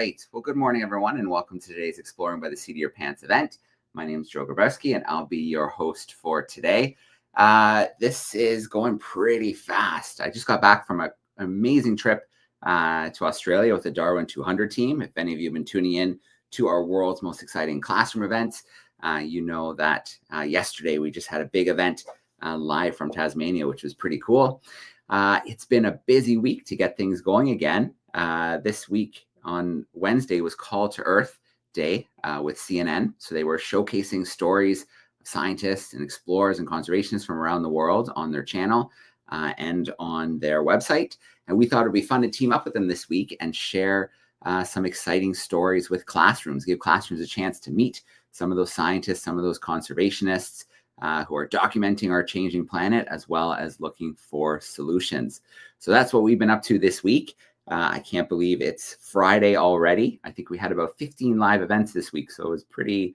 right. Well, good morning, everyone, and welcome to today's Exploring by the Seat of Your Pants event. My name is Joe Grabowski, and I'll be your host for today. This is going pretty fast. I just got back from an amazing trip to Australia with the Darwin 200 team. If any of you have been tuning in to our world's most exciting classroom events, you know that yesterday we just had a big event live from Tasmania, which was pretty cool. It's been a busy week to get things going again. This week on Wednesday was Call to Earth Day with CNN. So they were showcasing stories of scientists and explorers and conservationists from around the world on their channel and on their website. And we thought it'd be fun to team up with them this week and share some exciting stories with classrooms, give classrooms a chance to meet some of those scientists, some of those conservationists who are documenting our changing planet, as well as looking for solutions. So that's what we've been up to this week. I can't believe it's Friday already. I think we had about 15 live events this week, so it was pretty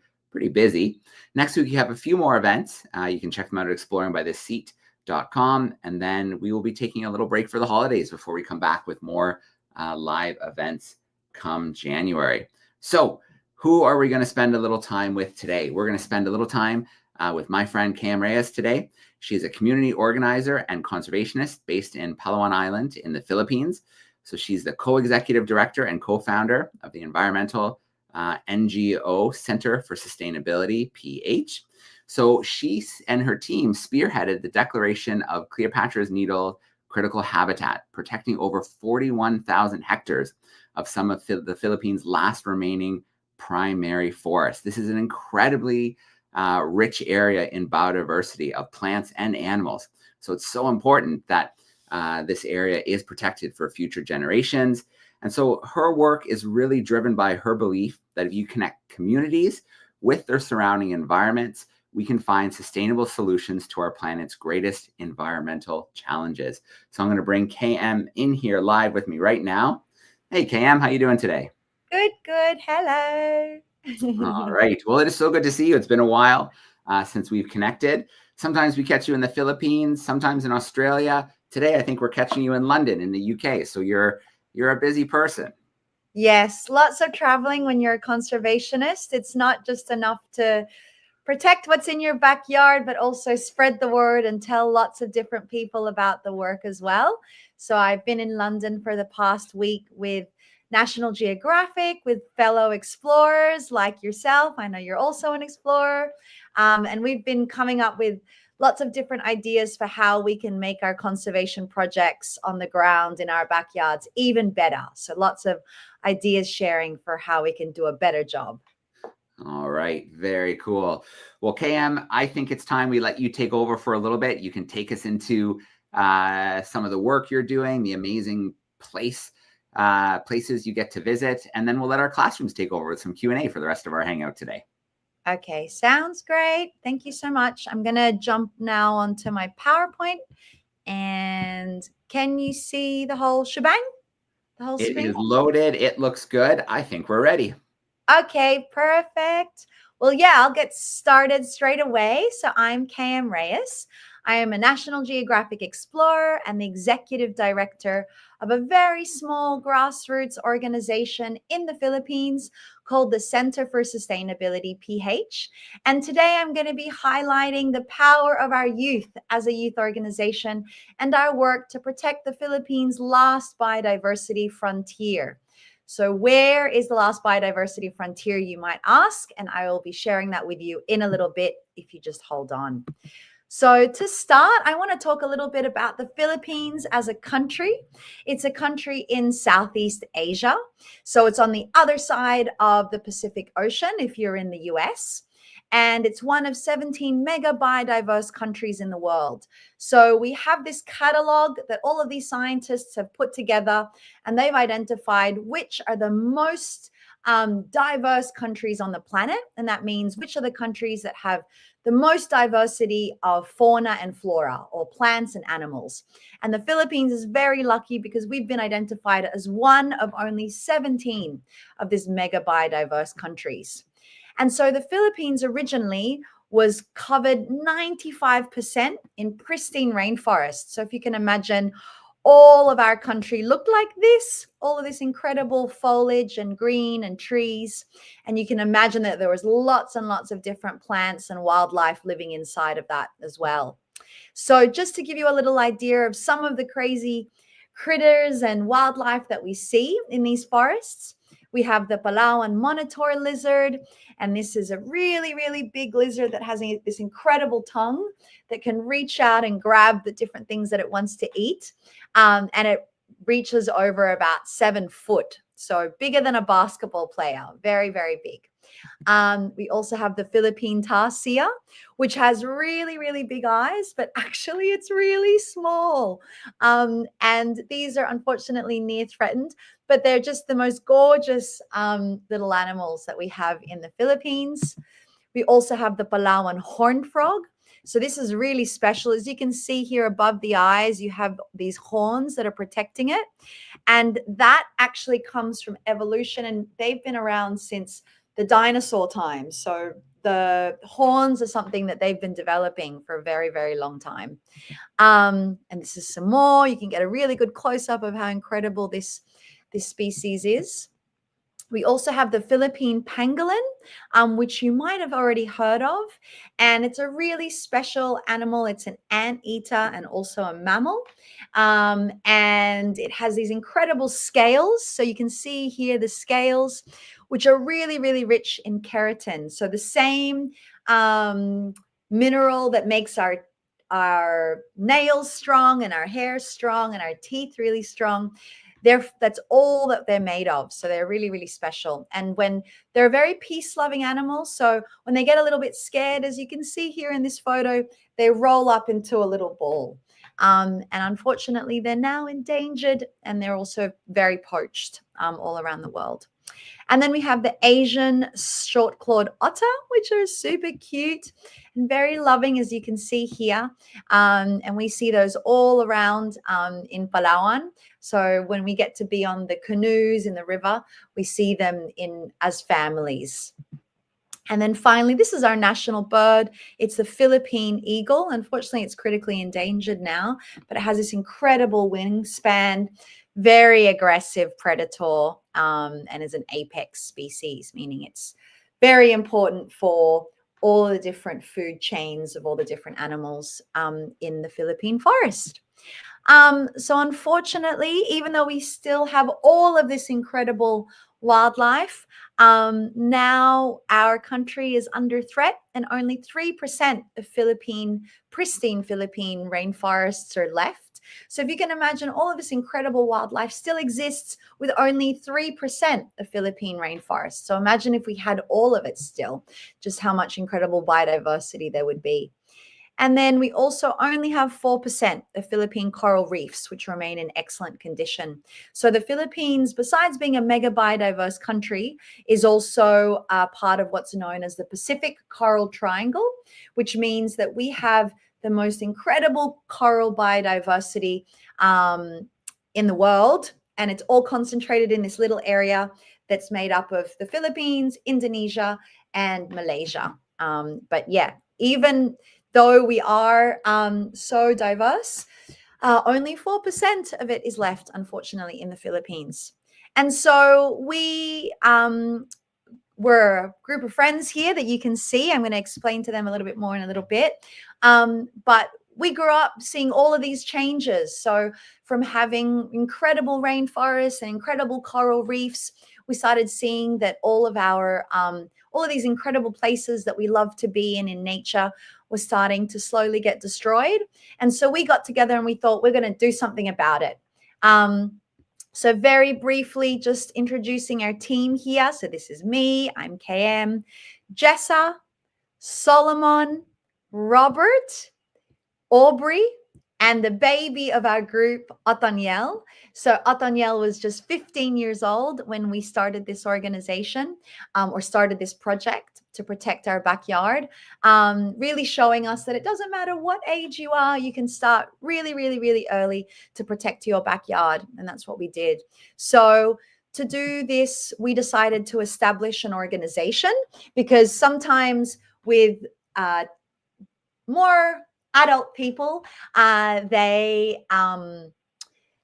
busy. Next week, you have a few more events. You can check them out at exploringbytheseat.com, and then we will be taking a little break for the holidays before we come back with more live events come January. So who are we going to spend a little time with today? We're going to spend a little time with my friend Cam Reyes today. She's a community organizer and conservationist based in Palawan Island in the Philippines. So she's the co-executive director and co-founder of the environmental NGO Center for Sustainability, PH. So she and her team spearheaded the declaration of Cleopatra's Needle critical habitat, protecting over 41,000 hectares of some of the Philippines' last remaining primary forest. This is an incredibly rich area in biodiversity of plants and animals. So it's so important that this area is protected for future generations. And so her work is really driven by her belief that if you connect communities with their surrounding environments, we can find sustainable solutions to our planet's greatest environmental challenges. So I'm going to bring KM in here live with me right now. Hey, KM, how you doing today? Good. Hello. All right. Well, it is so good to see you. It's been a while since we've connected. Sometimes we catch you in the Philippines, sometimes in Australia. Today, I think we're catching you in London in the UK. So you're a busy person. Yes, lots of traveling when you're a conservationist. It's not just enough to protect what's in your backyard, but also spread the word and tell lots of different people about the work as well. So I've been in London for the past week with National Geographic, with fellow explorers like yourself. I know you're also an explorer. And we've been coming up with lots of different ideas for how we can make our conservation projects on the ground in our backyards even better. So lots of ideas sharing for how we can do a better job. All right. Very cool. Well, KM, I think it's time we let you take over for a little bit. You can take us into some of the work you're doing, the amazing places you get to visit, and then we'll let our classrooms take over with some Q&A for the rest of our hangout today. Okay, sounds great. Thank you so much. I'm going to jump now onto my PowerPoint. And can you see the whole shebang? The whole screen? It is loaded. It looks good. I think we're ready. Okay, perfect. Well, yeah, I'll get started straight away. So I'm KM Reyes. I am a National Geographic explorer and the executive director of a very small grassroots organization in the Philippines called the Center for Sustainability, PH. And today I'm going to be highlighting the power of our youth as a youth organization and our work to protect the Philippines' last biodiversity frontier. So where is the last biodiversity frontier, you might ask? And I will be sharing that with you in a little bit if you just hold on. So to start, I want to talk a little bit about the Philippines as a country. It's a country in Southeast Asia. So it's on the other side of the Pacific Ocean if you're in the US. And it's one of 17 mega biodiverse countries in the world. So we have this catalog that all of these scientists have put together, and they've identified which are the most diverse countries on the planet. And that means which are the countries that have the most diversity of fauna and flora, or plants and animals. And the Philippines is very lucky because we've been identified as one of only 17 of these mega biodiverse countries. And so the Philippines originally was covered 95% in pristine rainforests. So if you can imagine all of our country looked like this, all of this incredible foliage and green and trees. And you can imagine that there was lots and lots of different plants and wildlife living inside of that as well. So just to give you a little idea of some of the crazy critters and wildlife that we see in these forests, we have the Palawan monitor lizard, and this is a really, really big lizard that has this incredible tongue that can reach out and grab the different things that it wants to eat. And it reaches over about 7 foot. So bigger than a basketball player, very, very big. We also have the Philippine tarsier, which has really, really big eyes, but actually it's really small. And these are unfortunately near threatened, but they're just the most gorgeous little animals that we have in the Philippines. We also have the Palawan horned frog. So this is really special. As you can see here above the eyes, you have these horns that are protecting it. And that actually comes from evolution, and they've been around since the dinosaur times. So the horns are something that they've been developing for a very, very long time. And this is some more. You can get a really good close-up of how incredible this species is. We also have the Philippine pangolin, which you might have already heard of. And it's a really special animal. It's an anteater and also a mammal. And it has these incredible scales. So you can see here the scales, which are really, really rich in keratin. So the same mineral that makes our nails strong and our hair strong and our teeth really strong. That's all that they're made of. So they're really, really special. And when they're very peace-loving animals, so when they get a little bit scared, as you can see here in this photo, they roll up into a little ball. And unfortunately, they're now endangered, and they're also very poached all around the world. And then we have the Asian short-clawed otter, which are super cute and very loving, as you can see here. And we see those all around in Palawan. So when we get to be on the canoes in the river, we see them as families. And then finally, this is our national bird. It's the Philippine eagle. Unfortunately, it's critically endangered now, but it has this incredible wingspan, very aggressive predator, and is an apex species, meaning it's very important for all the different food chains of all the different animals in the Philippine forest. So unfortunately, even though we still have all of this incredible wildlife, now our country is under threat, and only 3% of pristine Philippine rainforests are left. So if you can imagine, all of this incredible wildlife still exists with only 3% of Philippine rainforests. So imagine if we had all of it still, just how much incredible biodiversity there would be. And then we also only have 4% of Philippine coral reefs, which remain in excellent condition. So the Philippines, besides being a mega biodiverse country, is also part of what's known as the Pacific Coral Triangle, which means that we have the most incredible coral biodiversity in the world. And it's all concentrated in this little area that's made up of the Philippines, Indonesia, and Malaysia. But yeah, even though we are so diverse, only 4% of it is left, unfortunately, in the Philippines. And so we were a group of friends here that you can see. I'm going to explain to them a little bit more in a little bit. But we grew up seeing all of these changes. So from having incredible rainforests and incredible coral reefs, we started seeing that all of these incredible places that we love to be in nature was starting to slowly get destroyed. And so we got together and we thought, we're going to do something about it. So very briefly, just introducing our team here. So this is me, I'm KM, Jessa, Solomon, Robert, Aubrey, and the baby of our group, Otaniel. So Otaniel was just 15 years old when we started this organization or started this project to protect our backyard, really showing us that it doesn't matter what age you are, you can start really, really, really early to protect your backyard. And that's what we did. So to do this, we decided to establish an organization, because sometimes with more adult people, they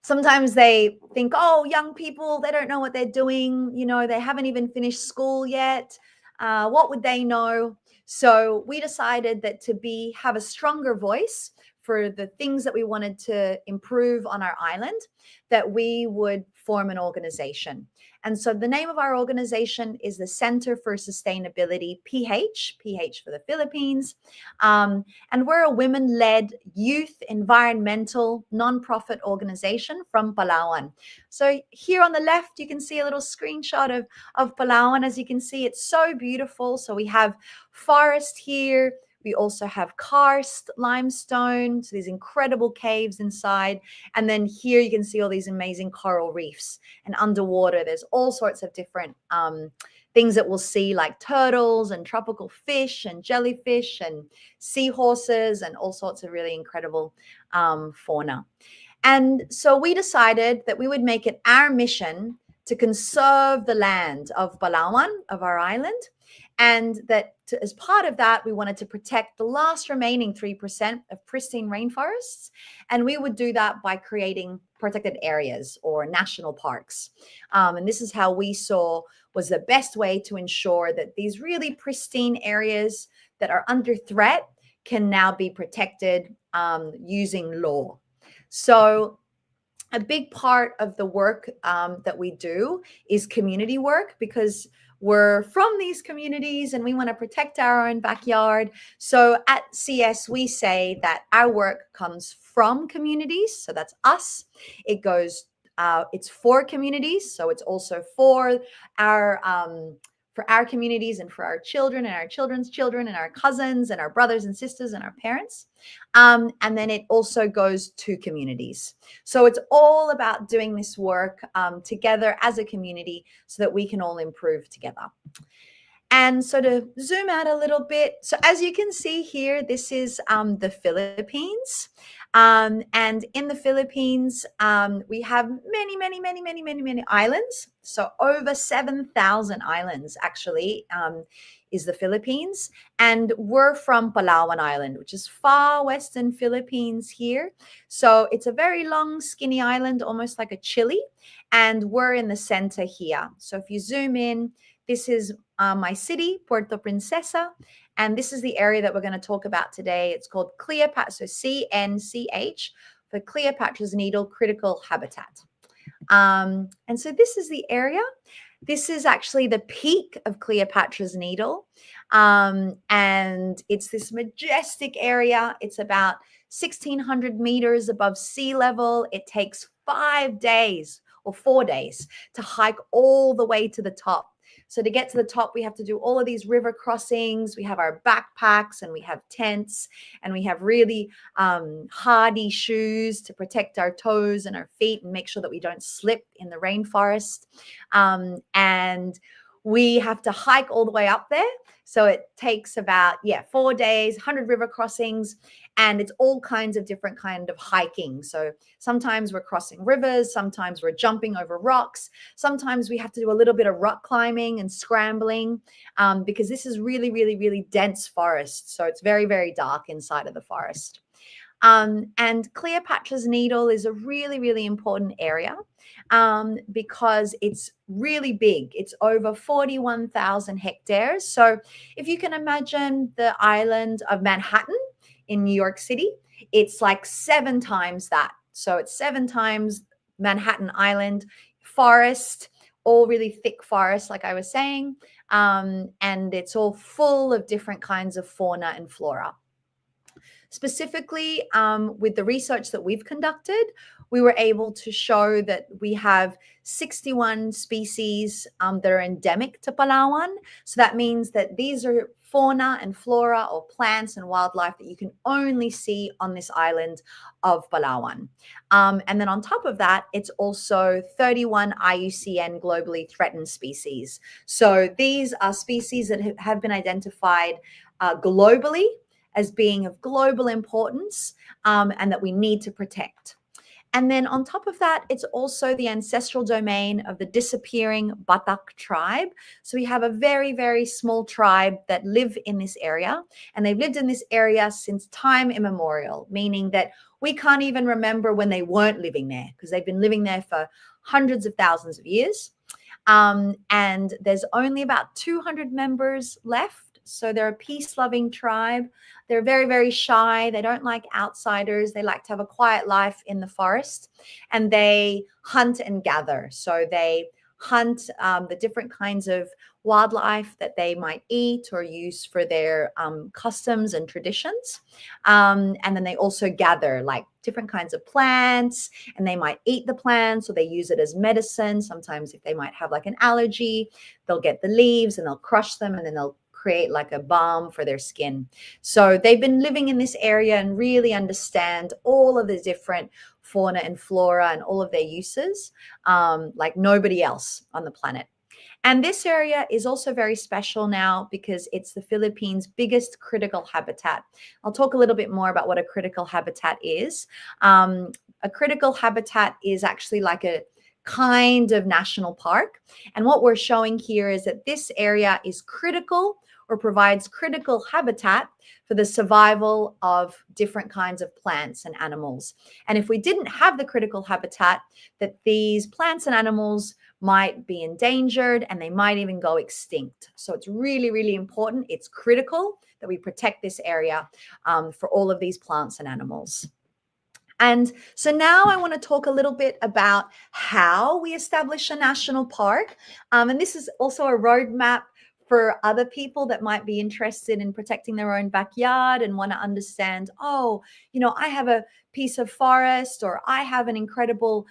sometimes they think, oh, young people, they don't know what they're doing. They haven't even finished school yet. What would they know? So we decided that to have a stronger voice for the things that we wanted to improve on our island, that we would form an organization. And so the name of our organization is the Center for Sustainability, PH for the Philippines. And we're a women-led youth environmental nonprofit organization from Palawan. So here on the left, you can see a little screenshot of Palawan. As you can see, it's so beautiful. So we have forest here. We also have karst limestone, so these incredible caves inside. And then here you can see all these amazing coral reefs. And underwater, there's all sorts of different things that we'll see, like turtles and tropical fish and jellyfish and seahorses and all sorts of really incredible fauna. And so we decided that we would make it our mission to conserve the land of Palawan, of our island, and that as part of that, we wanted to protect the last remaining 3% of pristine rainforests. And we would do that by creating protected areas or national parks. And this is how we saw was the best way to ensure that these really pristine areas that are under threat can now be protected using law. So a big part of the work that we do is community work, because we're from these communities and we want to protect our own backyard. So at CS, we say that our work comes from communities. So that's us. It goes, it's for communities. So it's also for our communities and for our children and our children's children and our cousins and our brothers and sisters and our parents. And then it also goes to communities. So it's all about doing this work together as a community so that we can all improve together. And so to zoom out a little bit, so as you can see here, this is the Philippines. And in the Philippines, we have many islands. So over 7,000 islands actually is the Philippines. And we're from Palawan Island, which is far western Philippines here. So it's a very long, skinny island, almost like a chili. And we're in the center here. So if you zoom in, this is my city, Puerto Princesa. And this is the area that we're going to talk about today. It's called Cleopatra, so CNCH, for Cleopatra's Needle Critical Habitat. And so this is the area. This is actually the peak of Cleopatra's Needle. And it's this majestic area. It's about 1,600 meters above sea level. It takes 5 days or 4 days to hike all the way to the top. So to get to the top, we have to do all of these river crossings. We have our backpacks and we have tents and we have really hardy shoes to protect our toes and our feet and make sure that we don't slip in the rainforest. And we have to hike all the way up there. So it takes about, 4 days, 100 river crossings, and it's all kinds of different kind of hiking. So sometimes we're crossing rivers, sometimes we're jumping over rocks, sometimes we have to do a little bit of rock climbing and scrambling because this is really dense forest. So it's very dark inside of the forest. And Cleopatra's Needle is a really important area because it's really big. It's over 41,000 hectares. So if you can imagine the island of Manhattan in New York City, it's like 7 times that. So it's 7 times Manhattan Island, forest, all really thick forest, like I was saying. And it's all full of different kinds of fauna and flora. Specifically, with the research that we've conducted, we were able to show that we have 61 species that are endemic to Palawan. So that means that these are fauna and flora or plants and wildlife that you can only see on this island of Palawan. And then on top of that, it's also 31 IUCN globally threatened species. So these are species that have been identified globally as being of global importance and that we need to protect. And then on top of that, it's also the ancestral domain of the disappearing Batak tribe. So we have a very, very small tribe that live in this area, and they've lived in this area since time immemorial, meaning that we can't even remember when they weren't living there, because they've been living there for hundreds of thousands of years. And there's only about 200 members left. So they're a peace-loving tribe. They're very, very shy. They don't like outsiders. They like to have a quiet life in the forest, and they hunt and gather. So they hunt the different kinds of wildlife that they might eat or use for their customs and traditions. And then they also gather like different kinds of plants, and they might eat the plants, or they use it as medicine. Sometimes if they might have like an allergy, they'll get the leaves and they'll crush them, and then they'll create like a balm for their skin. So they've been living in this area and really understand all of the different fauna and flora and all of their uses, like nobody else on the planet. And this area is also very special now because it's the Philippines' biggest critical habitat. I'll talk a little bit more about what a critical habitat is. A critical habitat is actually like a kind of national park. And what we're showing here is that this area is critical or provides critical habitat for the survival of different kinds of plants and animals. And if we didn't have the critical habitat, that these plants and animals might be endangered and they might even go extinct. So it's really, really important. It's critical that we protect this area for all of these plants and animals. And so now I want to talk a little bit about how we establish a national park. And this is also a roadmap for other people that might be interested in protecting their own backyard and want to understand, oh, I have a piece of forest, or I have an incredible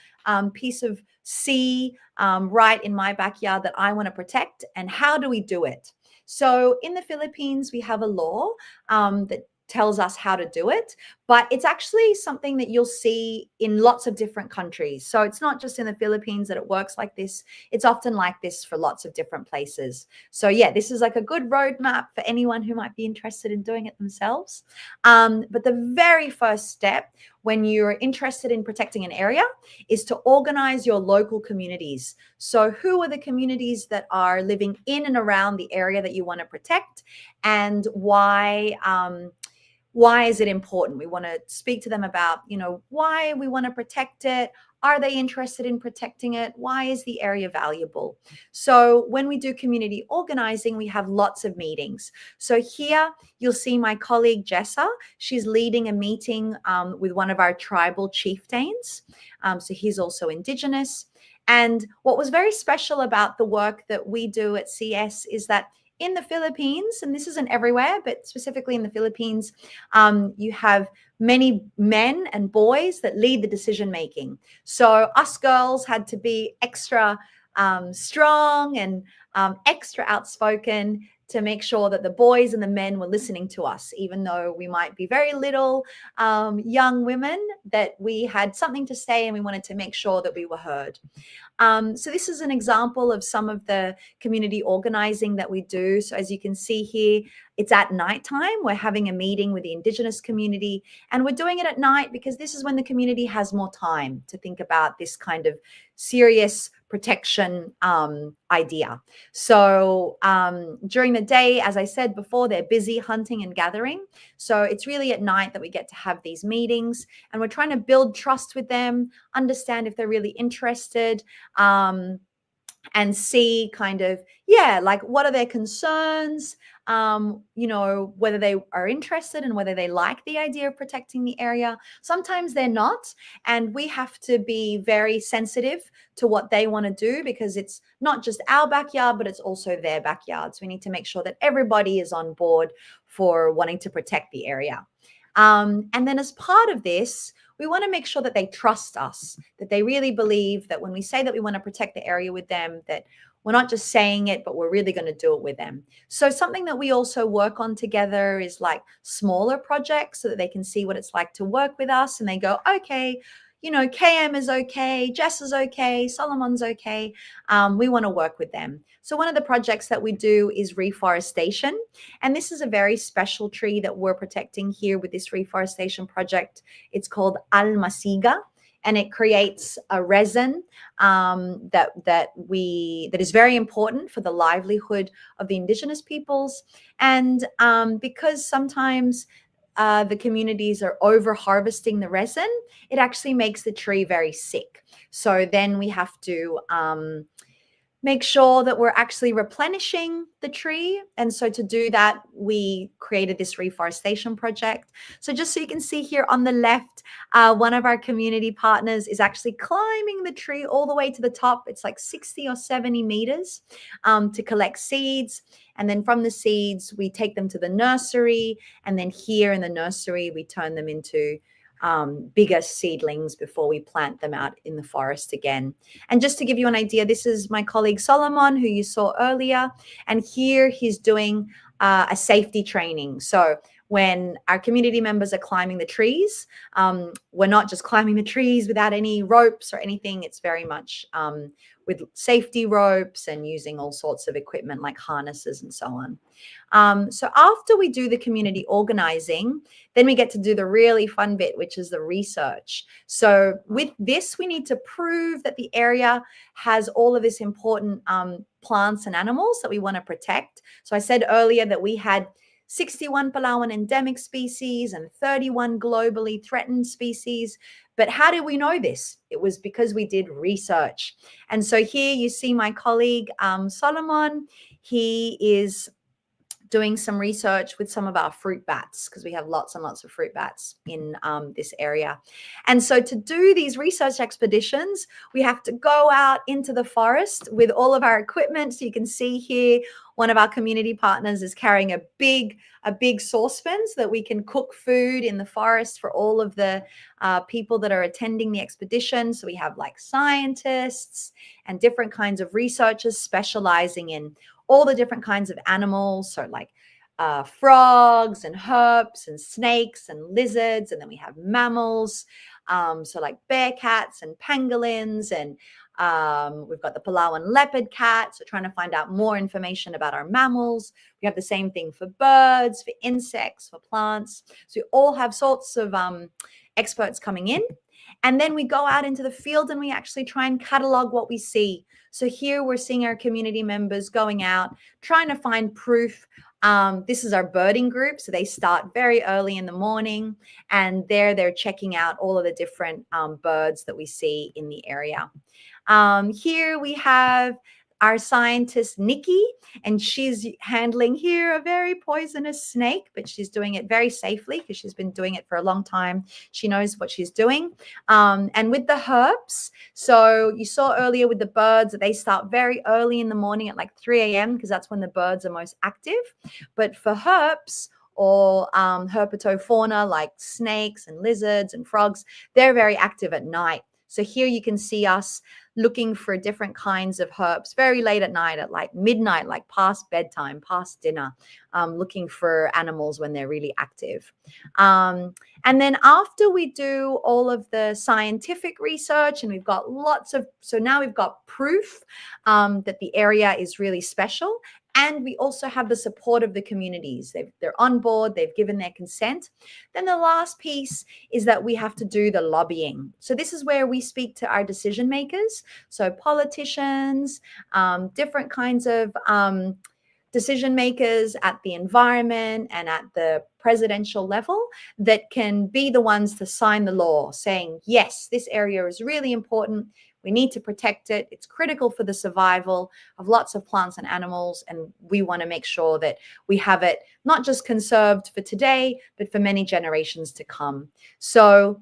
piece of sea right in my backyard that I want to protect. And how do we do it? So in the Philippines, we have a law that tells us how to do it, but it's actually something that you'll see in lots of different countries. So it's not just in the Philippines that it works like this. It's often like this for lots of different places. So yeah, this is like a good roadmap for anyone who might be interested in doing it themselves. But the very first step when you're interested in protecting an area is to organize your local communities. So who are the communities that are living in and around the area that you want to protect, and why is it important? We want to speak to them about, why we want to protect it. Are they interested in protecting it? Why is the area valuable? So when we do community organizing, we have lots of meetings. So here you'll see my colleague Jessa. She's leading a meeting with one of our tribal chieftains. So he's also Indigenous. And what was very special about the work that we do at CS is that in the Philippines, and this isn't everywhere, but specifically in the Philippines, you have many men and boys that lead the decision making. So us girls had to be extra strong and extra outspoken to make sure that the boys and the men were listening to us, even though we might be very little young women, that we had something to say and we wanted to make sure that we were heard. So this is an example of some of the community organizing that we do. So as you can see here, it's at nighttime. We're having a meeting with the Indigenous community, and we're doing it at night because this is when the community has more time to think about this kind of serious protection idea. So during the day, as I said before, they're busy hunting and gathering. So it's really at night that we get to have these meetings, and we're trying to build trust with them, understand if they're really interested, and see kind of, like what are their concerns, whether they are interested and whether they like the idea of protecting the area. Sometimes they're not, and we have to be very sensitive to what they want to do because it's not just our backyard, but it's also their backyard. So we need to make sure that everybody is on board for wanting to protect the area. And then as part of this, we want to make sure that they trust us, that they really believe that when we say that we want to protect the area with them, that we're not just saying it, but we're really going to do it with them. So something that we also work on together is like smaller projects so that they can see what it's like to work with us. And they go, okay, KM is okay, Jess is okay, Solomon's okay. We want to work with them. So one of the projects that we do is reforestation. And this is a very special tree that we're protecting here with this reforestation project. It's called Almasiga. and it creates a resin that is very important for the livelihood of the indigenous peoples. And because sometimes the communities are over harvesting the resin, it actually makes the tree very sick. So then we have to make sure that we're actually replenishing the tree. And so to do that, we created this reforestation project. So just so you can see here on the left, one of our community partners is actually climbing the tree all the way to the top. It's like 60 or 70 meters to collect seeds. And then from the seeds, we take them to the nursery. And then here in the nursery, we turn them into bigger seedlings before we plant them out in the forest again. And just to give you an idea, this is my colleague Solomon, who you saw earlier. And here he's doing a safety training. So when our community members are climbing the trees, we're not just climbing the trees without any ropes or anything. It's very much with safety ropes and using all sorts of equipment like harnesses and so on. So after we do the community organizing, then we get to do the really fun bit, which is the research. So with this, we need to prove that the area has all of this important plants and animals that we want to protect. So I said earlier that we had 61 Palawan endemic species and 31 globally threatened species. But how did we know this? It was because we did research. And so here you see my colleague, Solomon. He is doing some research with some of our fruit bats, because we have lots and lots of fruit bats in this area. And so to do these research expeditions, we have to go out into the forest with all of our equipment. So you can see here, one of our community partners is carrying a big saucepan so that we can cook food in the forest for all of the people that are attending the expedition. So we have like scientists and different kinds of researchers specializing in all the different kinds of animals. So like frogs and herps and snakes and lizards. And then we have mammals. So like bear cats and pangolins, and we've got the Palawan leopard cat. So trying to find out more information about our mammals. We have the same thing for birds, for insects, for plants. So we all have sorts of experts coming in. And then we go out into the field and we actually try and catalog what we see. So here we're seeing our community members going out, trying to find proof. This is our birding group. So they start very early in the morning, and they're checking out all of the different birds that we see in the area. Here we have our scientist, Nikki, and she's handling here a very poisonous snake, but she's doing it very safely because she's been doing it for a long time. She knows what she's doing. And with the herps, so you saw earlier with the birds that they start very early in the morning at like 3 a.m. because that's when the birds are most active. But for herps, or herpetofauna like snakes and lizards and frogs, they're very active at night. So here you can see us looking for different kinds of herps very late at night, at like midnight, like past bedtime, past dinner, looking for animals when they're really active. And then after we do all of the scientific research, and we've got so now we've got proof that the area is really special. And we also have the support of the communities. They're on board. They've given their consent. Then the last piece is that we have to do the lobbying. So this is where we speak to our decision makers. So politicians, different kinds of decision makers at the environment and at the presidential level that can be the ones to sign the law saying, yes, this area is really important. We need to protect it. It's critical for the survival of lots of plants and animals. And we want to make sure that we have it not just conserved for today, but for many generations to come. So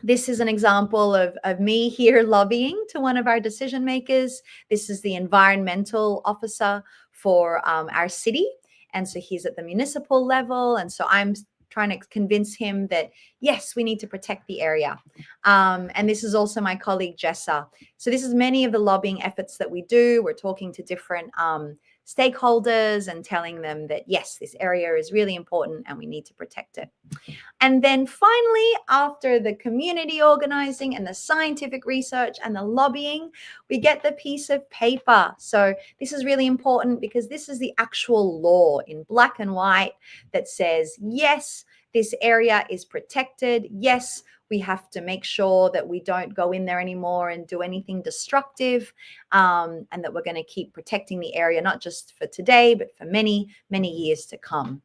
this is an example of me here lobbying to one of our decision makers. This is the environmental officer for our city. And so he's at the municipal level. And so I'm trying to convince him that, yes, we need to protect the area. And this is also my colleague, Jessa. So this is many of the lobbying efforts that we do. We're talking to different stakeholders and telling them that, yes, this area is really important and we need to protect it. And then finally, after the community organizing and the scientific research and the lobbying, we get the piece of paper. So this is really important because this is the actual law in black and white that says, yes, this area is protected. Yes, we have to make sure that we don't go in there anymore and do anything destructive, and that we're going to keep protecting the area, not just for today, but for many, many years to come.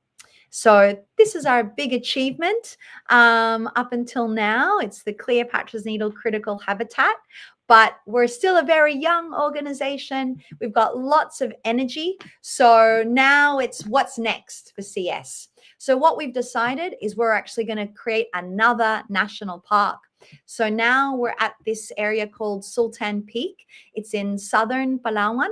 So this is our big achievement up until now. It's the Cleopatra's Needle Critical Habitat, but we're still a very young organization. We've got lots of energy. So now it's what's next for CS. So what we've decided is we're actually going to create another national park. So now we're at this area called Sultan Peak. It's in southern Palawan,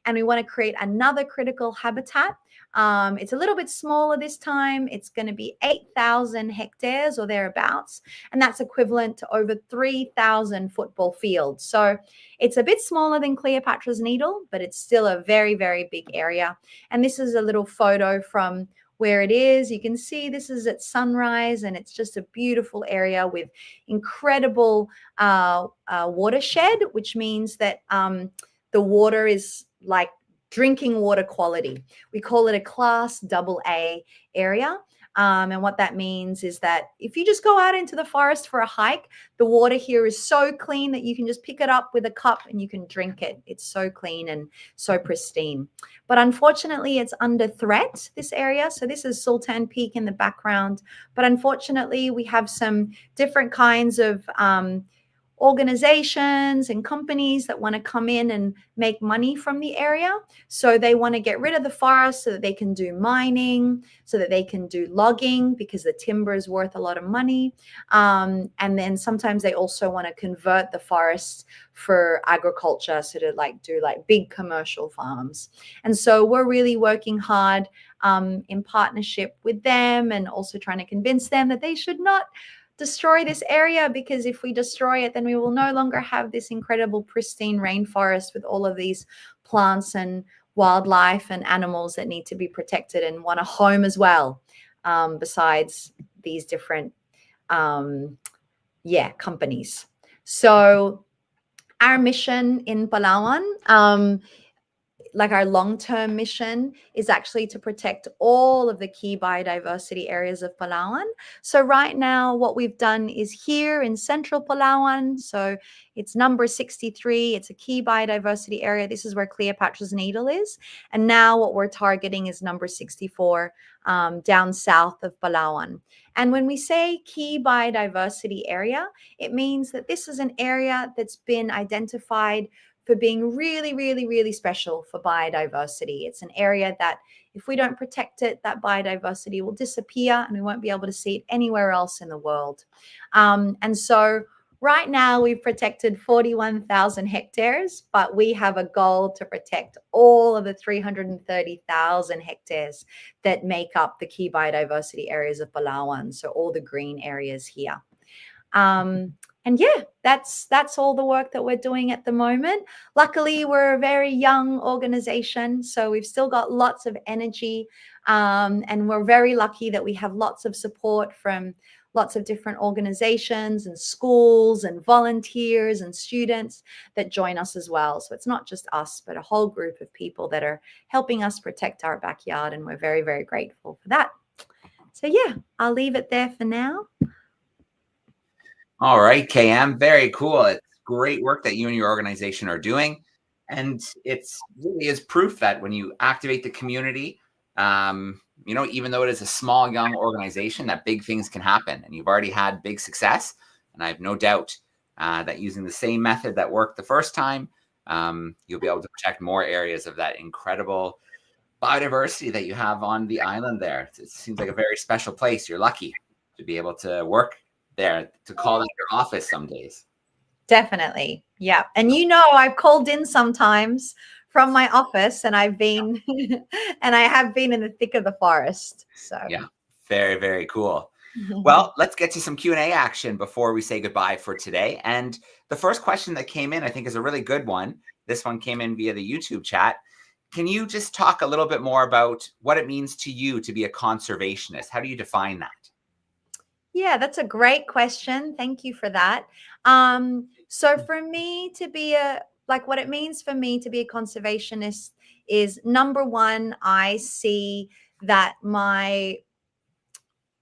and we want to create another critical habitat. It's a little bit smaller this time. It's going to be 8,000 hectares or thereabouts, and that's equivalent to over 3,000 football fields. So it's a bit smaller than Cleopatra's Needle, but it's still a very, very big area. And this is a little photo from where it is. You can see this is at sunrise, and it's just a beautiful area with incredible watershed, which means that the water is like drinking water quality. We call it a class AA area. And what that means is that if you just go out into the forest for a hike, the water here is so clean that you can just pick it up with a cup and you can drink it. It's so clean and so pristine. But unfortunately, it's under threat, this area. So this is Sultan Peak in the background. But unfortunately, we have some different kinds of organizations and companies that want to come in and make money from the area. So they want to get rid of the forest so that they can do mining, so that they can do logging, because the timber is worth a lot of money. And then sometimes they also want to convert the forest for agriculture, so to do big commercial farms. And so we're really working hard in partnership with them, and also trying to convince them that they should not destroy this area, because if we destroy it, then we will no longer have this incredible pristine rainforest with all of these plants and wildlife and animals that need to be protected and want a home as well, besides these different companies. So our mission in Palawan, like our long-term mission, is actually to protect all of the key biodiversity areas of Palawan. So right now, what we've done is here in central Palawan. So it's number 63. It's a key biodiversity area. This is where Cleopatra's Needle is. And now what we're targeting is number 64, down south of Palawan. And when we say key biodiversity area, it means that this is an area that's been identified for being really, really, really special for biodiversity. It's an area that if we don't protect it, that biodiversity will disappear and we won't be able to see it anywhere else in the world. And so right now we've protected 41,000 hectares, but we have a goal to protect all of the 330,000 hectares that make up the key biodiversity areas of Palawan. So all the green areas here. And yeah, that's all the work that we're doing at the moment. Luckily, we're a very young organization, so we've still got lots of energy, and we're very lucky that we have lots of support from lots of different organizations and schools and volunteers and students that join us as well. So it's not just us, but a whole group of people that are helping us protect our backyard, and we're very, very grateful for that. So yeah, I'll leave it there for now. All right, KM, very cool. It's great work that you and your organization are doing. And it's really is proof that when you activate the community, even though it is a small, young organization, that big things can happen. And you've already had big success. And I have no doubt that using the same method that worked the first time, you'll be able to protect more areas of that incredible biodiversity that you have on the island there. It seems like a very special place. You're lucky to be able to work there, to call it your office some days. Definitely. Yeah. And I've called in sometimes from my office, and I've been and I have been in the thick of the forest. So yeah, very, very cool. Well, let's get to some Q&A action before we say goodbye for today. And the first question that came in, I think, is a really good one. This one came in via the YouTube chat. Can you just talk a little bit more about what it means to you to be a conservationist? How do you define that? Yeah, that's a great question. Thank you for that. So for me to be what it means for me to be a conservationist is, number one, I see that my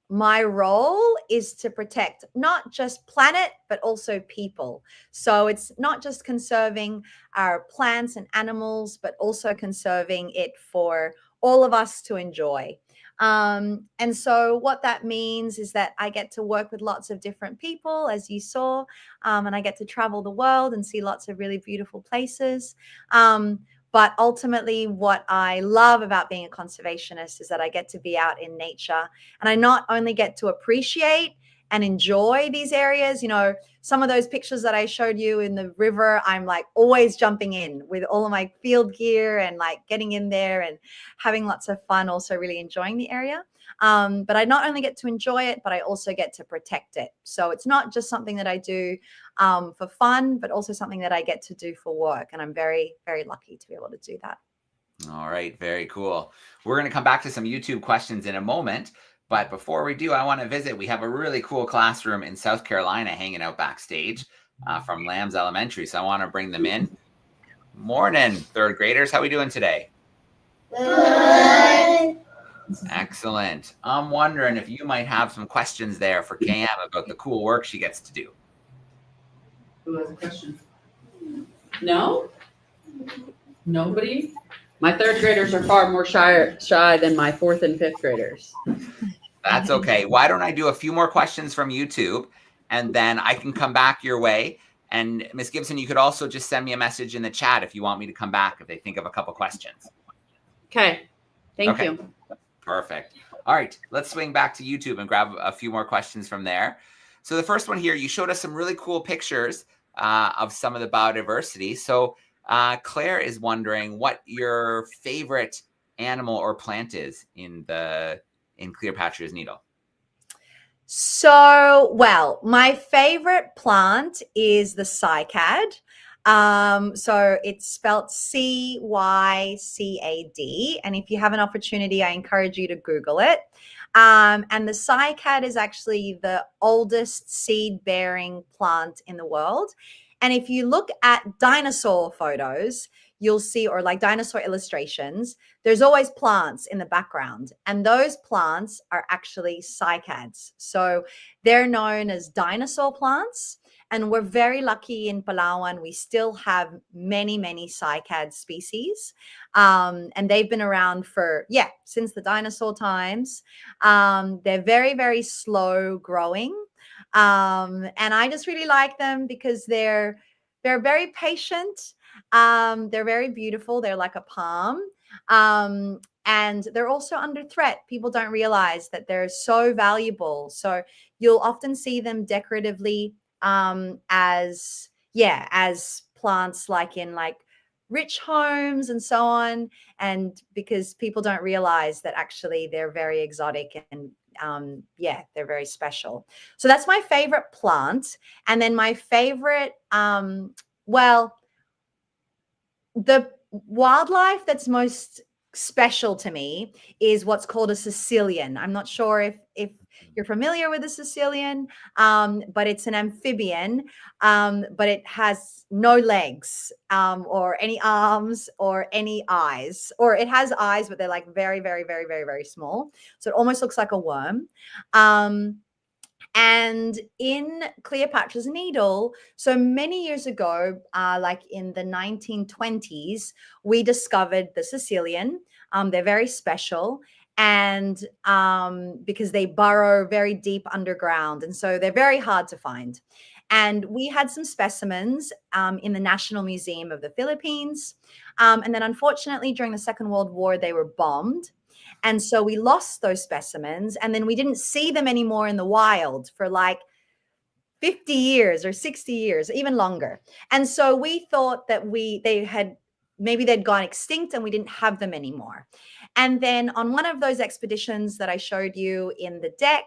my role is to protect not just planet, but also people. So it's not just conserving our plants and animals, but also conserving it for all of us to enjoy. And so what that means is that I get to work with lots of different people, as you saw, and I get to travel the world and see lots of really beautiful places. But ultimately, what I love about being a conservationist is that I get to be out in nature, and I not only get to appreciate and enjoy these areas. Some of those pictures that I showed you in the river, I'm like always jumping in with all of my field gear and like getting in there and having lots of fun, also really enjoying the area. But I not only get to enjoy it, but I also get to protect it. So it's not just something that I do for fun, but also something that I get to do for work. And I'm very, very lucky to be able to do that. All right, very cool. We're going to come back to some YouTube questions in a moment. But before we do, I want to visit. We have a really cool classroom in South Carolina hanging out backstage from Lambs Elementary. So I want to bring them in. Morning, third graders. How are we doing today? Good. Excellent. I'm wondering if you might have some questions there for KM about the cool work she gets to do. Who has a question? No? Nobody? My third graders are far more shy than my fourth and fifth graders. That's okay. Why don't I do a few more questions from YouTube, and then I can come back your way. And Ms. Gibson, you could also just send me a message in the chat if you want me to come back if they think of a couple questions. Okay. Thank you. Perfect. All right, let's swing back to YouTube and grab a few more questions from there. So the first one here, you showed us some really cool pictures of some of the biodiversity. So Claire is wondering what your favorite animal or plant is in Cleopatra's Needle. So, well, my favorite plant is the cycad. So it's spelt Cycad. And if you have an opportunity, I encourage you to Google it. And the cycad is actually the oldest seed-bearing plant in the world. And if you look at dinosaur photos, you'll see, or like dinosaur illustrations, there's always plants in the background. And those plants are actually cycads. So they're known as dinosaur plants. And we're very lucky in Palawan. We still have many, many cycad species. And they've been around since the dinosaur times. They're very, very slow growing. And I just really like them because they're very patient. They're very beautiful. They're like a palm. And they're also under threat. People don't realize that they're so valuable. So you'll often see them decoratively as plants, like in rich homes and so on. And because people don't realize that actually they're very exotic and they're very special. So that's my favorite plant. And then my favorite, the wildlife that's most special to me is what's called a Sicilian. I'm not sure if you're familiar with a Sicilian, but it's an amphibian, but it has no legs or any arms or any eyes, or it has eyes, but they're like very, very, very, very, very small. So it almost looks like a worm. And in Cleopatra's Needle, so many years ago, like in the 1920s, we discovered the Sicilian. They're very special, and because they burrow very deep underground, and so they're very hard to find. And we had some specimens in the National Museum of the Philippines. And then unfortunately, during the Second World War, they were bombed. And so we lost those specimens, and then we didn't see them anymore in the wild for like 50 years or 60 years, even longer. And so we thought that they'd gone extinct and we didn't have them anymore. And then on one of those expeditions that I showed you in the deck,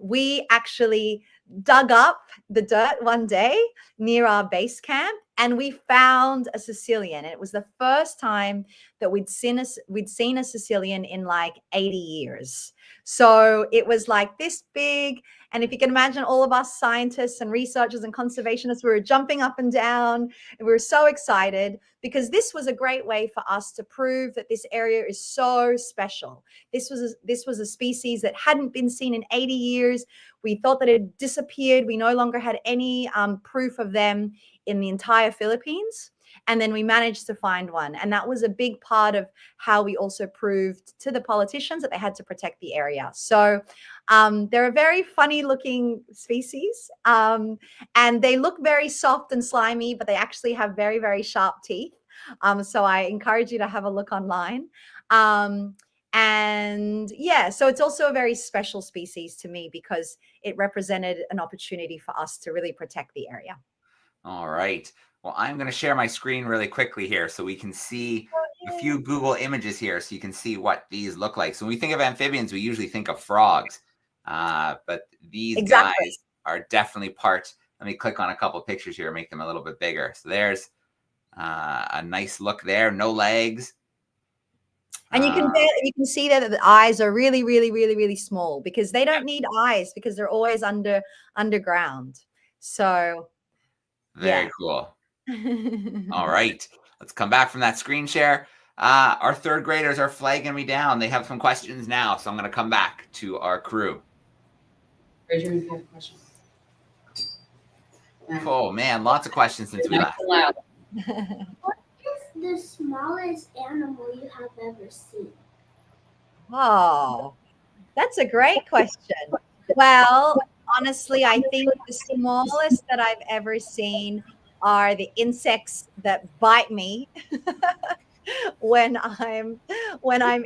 we actually dug up the dirt one day near our base camp, and we found a Sicilian. And it was the first time that we'd seen a Sicilian in like 80 years. So it was like this big. And if you can imagine all of us scientists and researchers and conservationists, we were jumping up and down, and we were so excited because this was a great way for us to prove that this area is so special. This was a species that hadn't been seen in 80 years. We thought that it had disappeared. We no longer had any proof of them in the entire Philippines. And then we managed to find one. And that was a big part of how we also proved to the politicians that they had to protect the area. So they're a very funny looking species. And they look very soft and slimy, but they actually have very, very sharp teeth. So I encourage you to have a look online. And yeah, so it's also a very special species to me because it represented an opportunity for us to really protect the area. All right. Well, I'm going to share my screen really quickly here so we can see a few Google images here so you can see what these look like. So when we think of amphibians, we usually think of frogs, but these guys are definitely part. Let me click on a couple of pictures here and make them a little bit bigger. So there's a nice look there, no legs. And you can see that the eyes are really, really, really, really small because they don't need eyes because they're always underground. So very cool. All right, let's come back from that screen share. Our third graders are flagging me down. They have some questions now, so I'm going to come back to our crew. Raise your hand if you have a question. Oh man, lots of questions since we left. What is the smallest animal you have ever seen? Oh, that's a great question. Well, honestly, I think the smallest that I've ever seen are the insects that bite me when I'm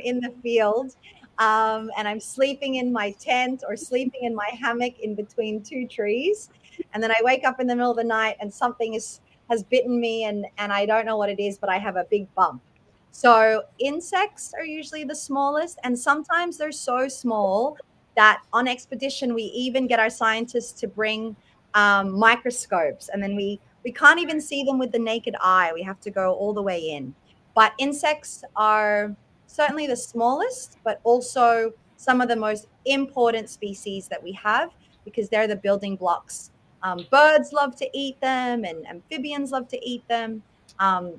in the field and I'm sleeping in my tent or sleeping in my hammock in between two trees, and then I wake up in the middle of the night and something has bitten me and I don't know what it is, but I have a big bump. So insects are usually the smallest, and sometimes they're so small that on expedition we even get our scientists to bring microscopes, and then we can't even see them with the naked eye. We have to go all the way in. But insects are certainly the smallest, but also some of the most important species that we have because they're the building blocks. Birds love to eat them, and amphibians love to eat them.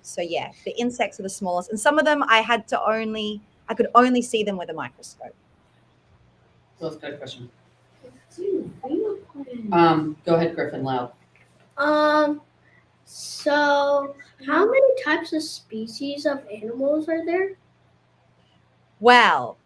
So yeah, the insects are the smallest, and some of them I could only see them with a microscope. That's a good question. Go ahead, Griffin, loud. So how many types of species of animals are there? Well,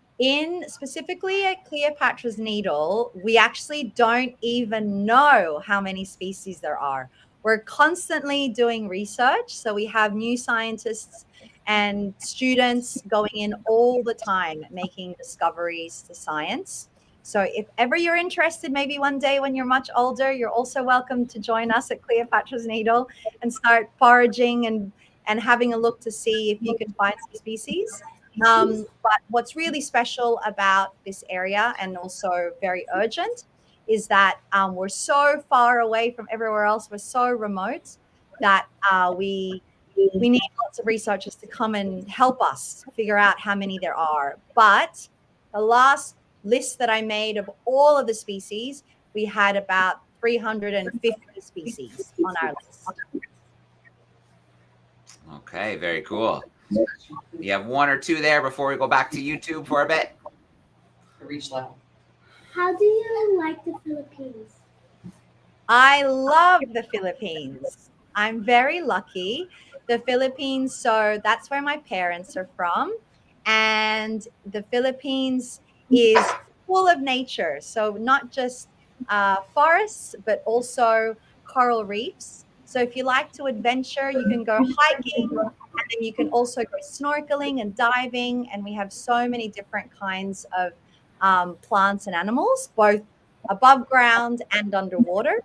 specifically at Cleopatra's Needle, we actually don't even know how many species there are. We're constantly doing research, so we have new scientists and students going in all the time making discoveries to science. So if ever you're interested, maybe one day when you're much older, you're also welcome to join us at Cleopatra's Needle and start foraging and having a look to see if you can find some species. But what's really special about this area, and also very urgent, is that we're so far away from everywhere else. We're so remote that we need lots of researchers to come and help us figure out how many there are. But the last list that I made of all of the species, we had about 350 species on our list. Okay, very cool. You have one or two there before we go back to YouTube for a bit. Reach loud. How do you like the Philippines? I love the Philippines. I'm very lucky. The Philippines, so that's where my parents are from. And the Philippines is full of nature. So not just forests, but also coral reefs. So if you like to adventure, you can go hiking, and then you can also go snorkeling and diving. And we have so many different kinds of plants and animals, both above ground and underwater.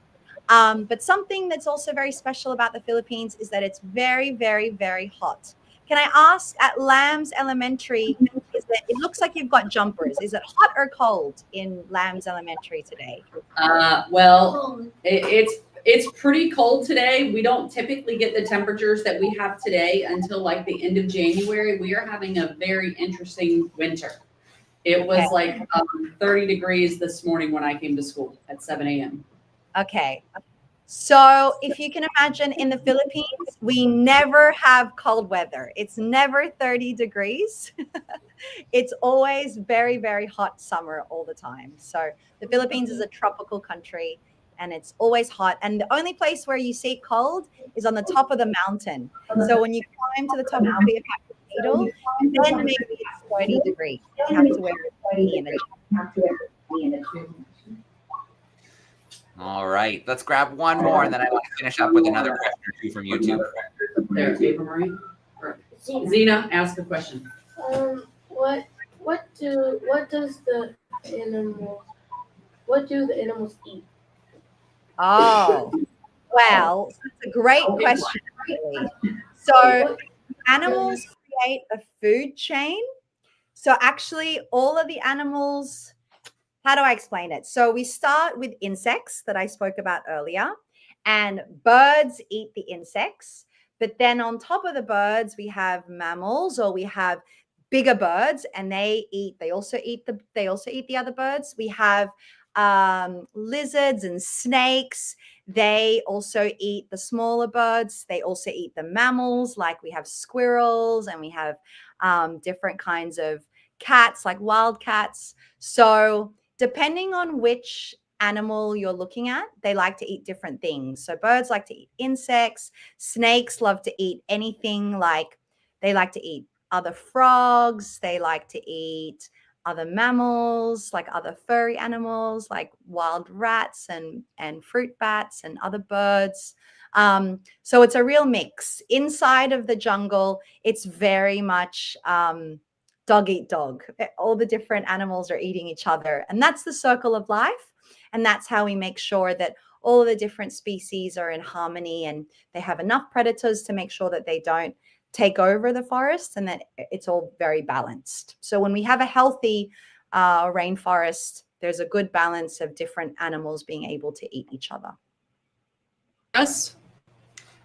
But something that's also very special about the Philippines is that it's very, very, very hot. Can I ask, at Lambs Elementary, it looks like you've got jumpers. Is it hot or cold in Lambs Elementary today? Well, It's pretty cold today. We don't typically get the temperatures that we have today until like the end of January. We are having a very interesting winter. It was like 30 degrees this morning when I came to school at 7 a.m. Okay. So if you can imagine, in the Philippines, we never have cold weather. It's never 30 degrees. It's always very, very hot summer all the time. So the Philippines is a tropical country and it's always hot. And the only place where you see cold is on the top of the mountain. So when you climb to the top of Cleopatra Needle, then maybe it's 30 degrees. You have to wear a hoodie and a jacket. All right, let's grab one more, and then I want to finish up with another question or two from YouTube. There, Ava Marie. Zena, ask a question. What do the animals eat? Oh, well, that's a great question, actually. So animals create a food chain. So actually, all of the animals, how do I explain it? So we start with insects that I spoke about earlier, and birds eat the insects. But then on top of the birds, we have mammals, or we have bigger birds, and they also eat the other birds. We have lizards and snakes. They also eat the smaller birds. They also eat the mammals, like we have squirrels, and we have different kinds of cats, like wild cats. So depending on which animal you're looking at, they like to eat different things. So birds like to eat insects. Snakes love to eat anything, like they like to eat other frogs. They like to eat other mammals, like other furry animals, like wild rats and fruit bats and other birds. So it's a real mix. Inside of the jungle, it's very much dog eat dog. All the different animals are eating each other. And that's the circle of life. And that's how we make sure that all of the different species are in harmony and they have enough predators to make sure that they don't take over the forest and that it's all very balanced. So when we have a healthy rainforest, there's a good balance of different animals being able to eat each other. Yes.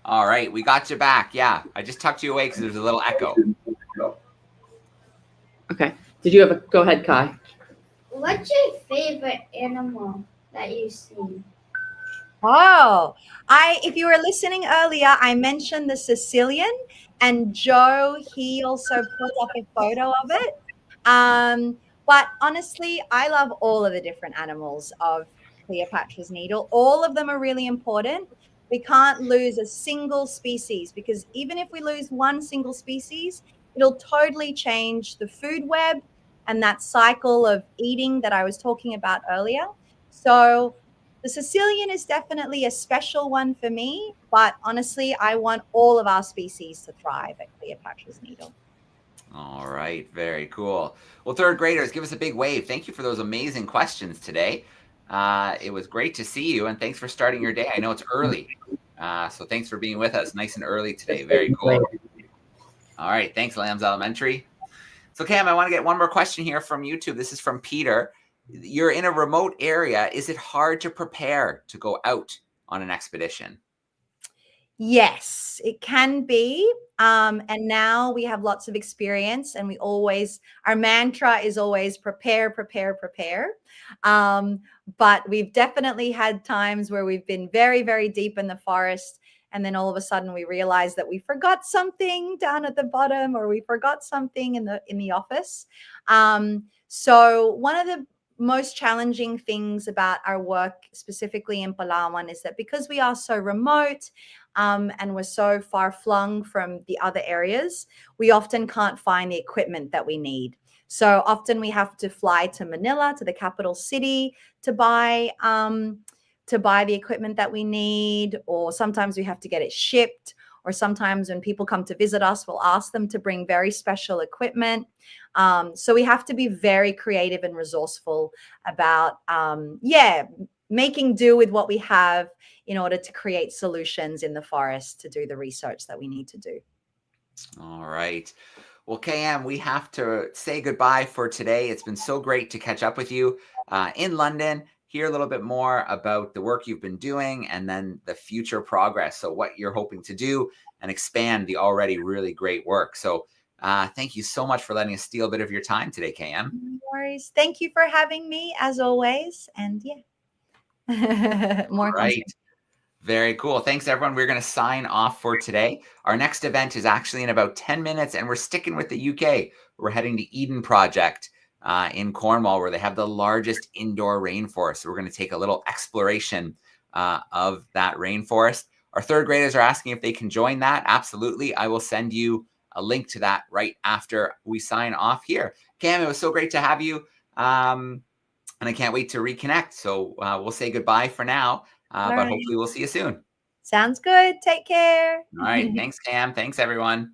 All right, we got you back. Yeah, I just tucked you away because there's a little echo. Okay. Did you have a, go ahead, Kai. What's your favorite animal that you've seen? Oh, if you were listening earlier, I mentioned the Sicilian, and Joe, he also pulled up a photo of it. But honestly, I love all of the different animals of Cleopatra's Needle. All of them are really important. We can't lose a single species, because even if we lose one single species, it'll totally change the food web and that cycle of eating that I was talking about earlier. So the Sicilian is definitely a special one for me, but honestly, I want all of our species to thrive at Cleopatra's Needle. All right, very cool. Well, third graders, give us a big wave. Thank you for those amazing questions today. It was great to see you, and thanks for starting your day. I know it's early, so thanks for being with us nice and early today. Very cool. All right, thanks, Lambs Elementary. So, Cam, I want to get one more question here from YouTube. This is from Peter. You're in a remote area. Is it hard to prepare to go out on an expedition? Yes, it can be. And now we have lots of experience, and our mantra is always prepare, prepare, prepare. But we've definitely had times where we've been very, very deep in the forest, and then all of a sudden we realize that we forgot something down at the bottom, or we forgot something in the office. So one of the most challenging things about our work, specifically in Palawan, is that because we are so remote and we're so far flung from the other areas, we often can't find the equipment that we need. So often we have to fly to Manila, to the capital city, to buy the equipment that we need, or sometimes we have to get it shipped, or sometimes when people come to visit us, we'll ask them to bring very special equipment. So we have to be very creative and resourceful about, making do with what we have in order to create solutions in the forest to do the research that we need to do. All right. Well, KM, we have to say goodbye for today. It's been so great to catch up with you in London, hear a little bit more about the work you've been doing and then the future progress. So what you're hoping to do and expand the already really great work. So thank you so much for letting us steal a bit of your time today, KM. No worries. Thank you for having me as always. And yeah, more Right. Very cool. Thanks, everyone. We're going to sign off for today. Our next event is actually in about 10 minutes, and we're sticking with the UK. We're heading to Eden Project in Cornwall, where they have the largest indoor rainforest. So we're going to take a little exploration of that rainforest. Our third graders are asking if they can join that. Absolutely. I will send you a link to that right after we sign off here. Cam, it was so great to have you. And I can't wait to reconnect. So we'll say goodbye for now. But hopefully we'll see you soon. Sounds good. Take care. All right. Thanks, Cam. Thanks, everyone.